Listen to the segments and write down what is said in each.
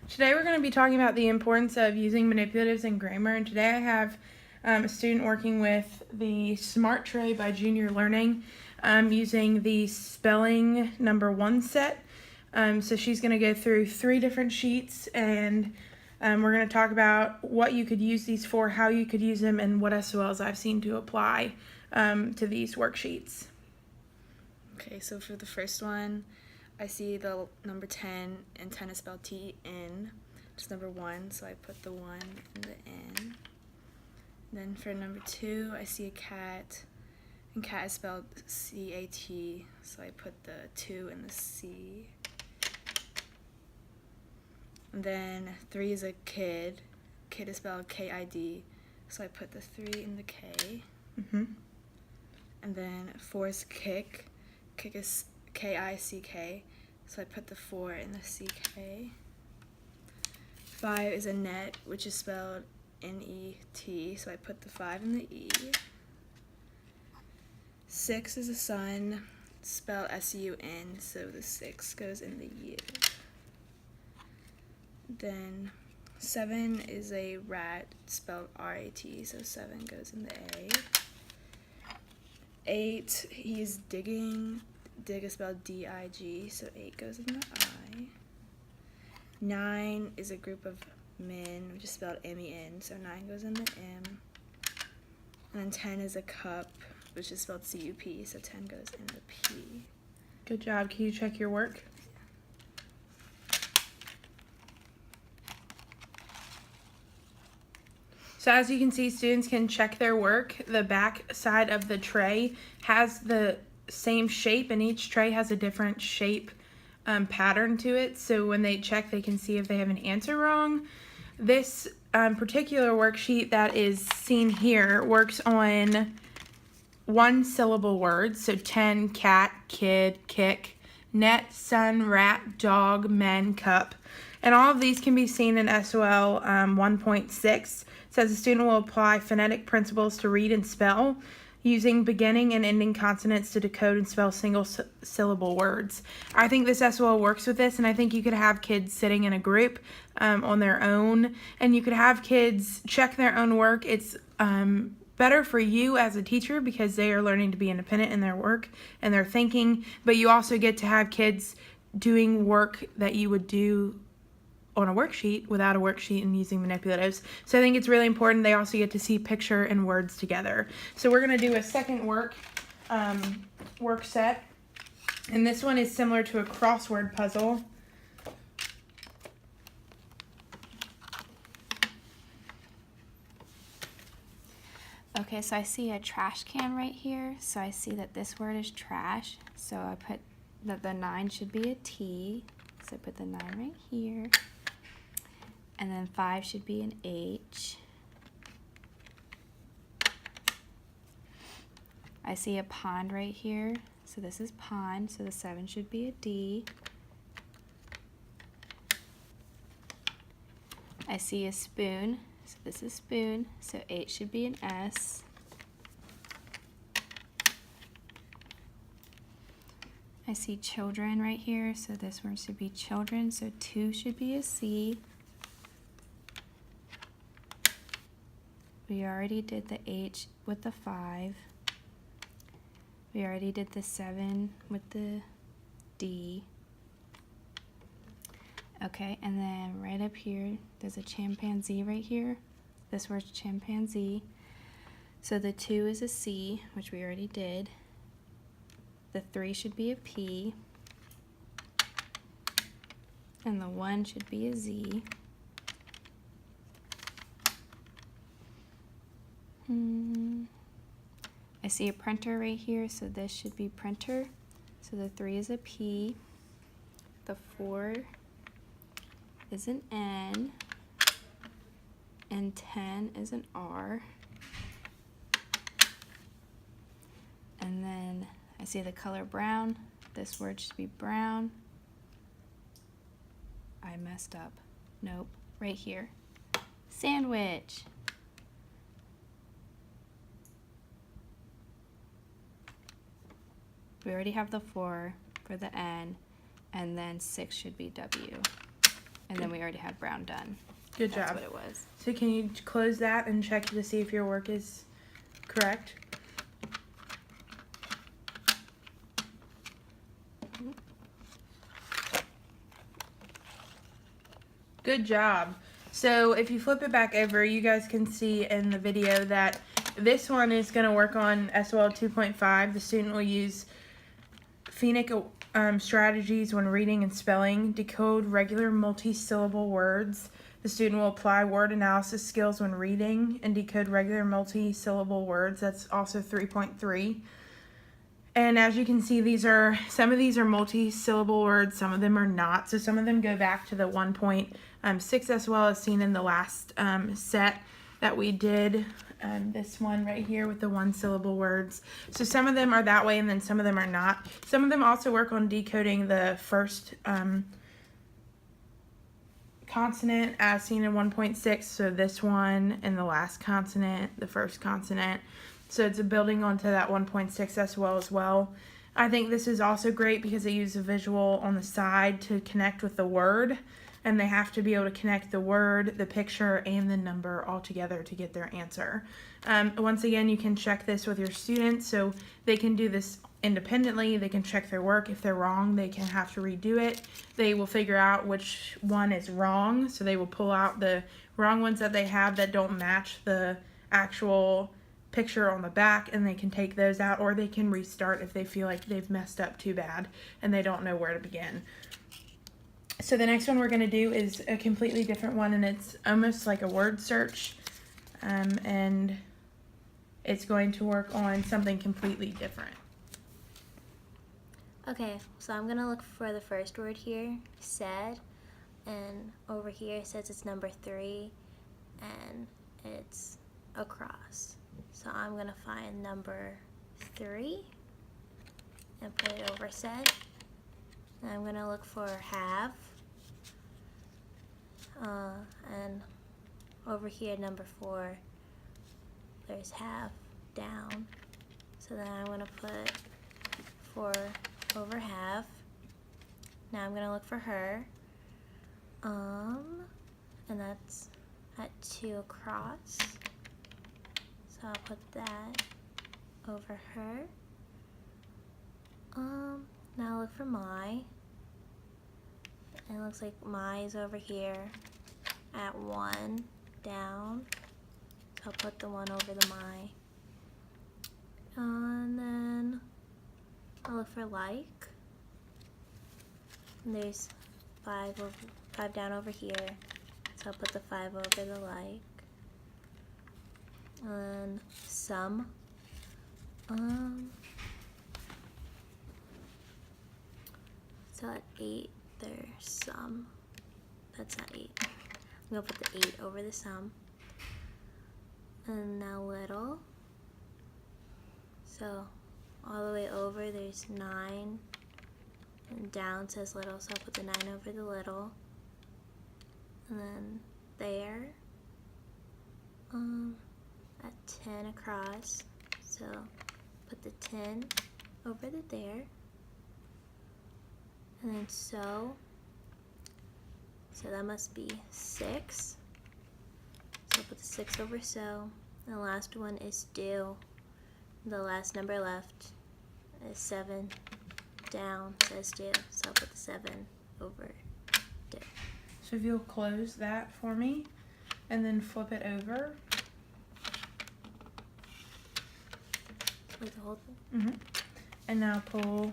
Today we're going to be talking about the importance of using manipulatives in grammar, and today I have a student working with the Smart Tray by Junior Learning using the spelling number 1 set. So she's going to go through 3 different sheets, and we're going to talk about what you could use these for, how you could use them, and what SOLs I've seen to apply to these worksheets. Okay, so for the first one, I see the number 10, and 10 is spelled T-N, which is number 1, so I put the 1 in the N. Then for number 2, I see a cat, and cat is spelled C-A-T, so I put the 2 in the C. And then 3 is a kid, kid is spelled K-I-D, so I put the 3 in the K. And then 4 is kick, kick is K-I-C-K, so I put the 4 in the C-K. 5 is a net, which is spelled N-E-T, so I put the 5 in the E. 6 is a sun, spelled S-U-N, so the 6 goes in the U. Then 7 is a rat, spelled R-A-T, so 7 goes in the A. 8, he's digging, dig is spelled D-I-G, so 8 goes in the I. 9 is a group of men, which is spelled M-E-N, so 9 goes in the M. And then 10 is a cup, which is spelled C-U-P, so 10 goes in the P. Good job. Can you check your work? So as you can see, students can check their work. The back side of the tray has the same shape, and each tray has a different shape pattern to it. So when they check, they can see if they have an answer wrong. This particular worksheet that is seen here works on 1-syllable words. So 10, cat, kid, kick, net, sun, rat, dog, men, cup. And all of these can be seen in SOL 1.6. Says the student will apply phonetic principles to read and spell using beginning and ending consonants to decode and spell single-syllable words. I think this SOL works with this, and I think you could have kids sitting in a group on their own, and you could have kids check their own work. It's better for you as a teacher because they are learning to be independent in their work and their thinking, but you also get to have kids doing work that you would do on a worksheet without a worksheet and using manipulatives. So I think it's really important. They also get to see picture and words together. So we're going to do a second work set, and this one is similar to a crossword puzzle. Okay, so I see a trash can right here, so I see that this word is trash, so I put that the 9 should be a T, so I put the 9 right here. And then 5 should be an H. I see a pond right here, so this is pond, so the 7 should be a D. I see a spoon, so this is spoon, so 8 should be an S. I see children right here, so this word should be children, so 2 should be a C. We already did the H with the 5. We already did the 7 with the D. Okay, and then right up here, there's a chimpanzee right here. This word's chimpanzee. So the 2 is a C, which we already did. The 3 should be a P. And the 1 should be a Z. I see a printer right here, so this should be printer. So the 3 is a P. The 4 is an N. And 10 is an R. And then I see the color brown. This word should be brown. I messed up. Nope, right here. Sandwich. We already have the 4 for the N, and then 6 should be W. And then we already had brown done. Good That's job. what it was. So can you close that and check to see if your work is correct? Good job. So if you flip it back over, you guys can see in the video that this one is going to work on SOL 2.5. The student will use phonic strategies when reading and spelling, decode regular multi-syllable words. The student will apply word analysis skills when reading and decode regular multi-syllable words. That's also 3.3. And as you can see, some of these are multi-syllable words, some of them are not. So some of them go back to the 1.6 as well as seen in the last set that we did. This one right here with the one-syllable words. So some of them are that way and then some of them are not. Some of them also work on decoding the first consonant as seen in 1.6. So this one and the last consonant, the first consonant. So it's building onto that 1.6 as well. I think this is also great because they use a visual on the side to connect with the word. And they have to be able to connect the word, the picture, and the number all together to get their answer. Once again, you can check this with your students so they can do this independently. They can check their work. If they're wrong, they can have to redo it. They will figure out which one is wrong. So they will pull out the wrong ones that they have that don't match the actual picture on the back, and they can take those out, or they can restart if they feel like they've messed up too bad and they don't know where to begin. So the next one we're going to do is a completely different one, and it's almost like a word search, and it's going to work on something completely different. Okay, so I'm going to look for the first word here, said, and over here it says it's number 3, and it's across. So I'm going to find number 3 and put it over said. And I'm going to look for have, and over here number 4 there's have down, so then I'm going to put 4 over have. Now I'm going to look for her, and that's at 2 across, so I'll put that over her. Now look for my. It looks like my is over here at 1 down. So I'll put the 1 over the my. And then I'll look for like. And there's 5 down over here. So I'll put the 5 over the like. And some. So at 8, there's some. That's not 8. I'm going to put the 8 over the sum. And now little. So all the way over, there's 9. And down says little, so I'll put the 9 over the little. And then there. At 10 across. So put the 10 over the there. And then so that must be 6. So I'll put the 6 over so. And the last one is do. The last number left is 7 down, says do. So I'll put the 7 over do. So if you'll close that for me and then flip it over. With the whole thing? And now pull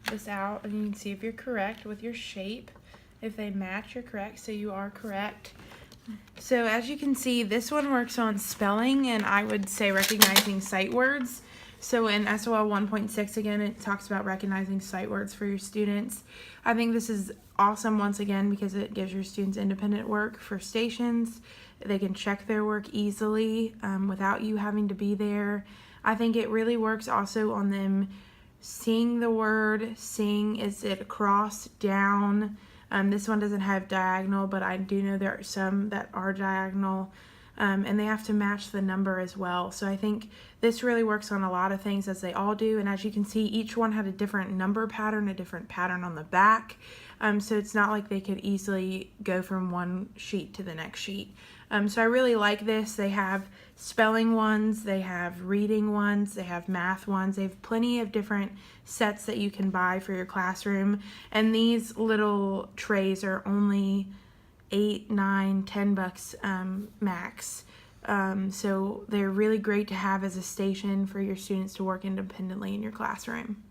this out, and you can see if you're correct with your shape. If they match, you're correct, so you are correct. So as you can see, this one works on spelling, and I would say recognizing sight words. So in SOL 1.6, again, it talks about recognizing sight words for your students. I think this is awesome once again because it gives your students independent work for stations. They can check their work easily without you having to be there. I think it really works also on them seeing the word, seeing is it across, down. This one doesn't have diagonal, but I do know there are some that are diagonal, and they have to match the number as well. So I think this really works on a lot of things, as they all do, and as you can see, each one had a different number pattern, a different pattern on the back. So it's not like they could easily go from one sheet to the next sheet. So I really like this. They have spelling ones, they have reading ones, they have math ones. They have plenty of different sets that you can buy for your classroom. And these little trays are only $8, $9, $10 max. So they're really great to have as a station for your students to work independently in your classroom.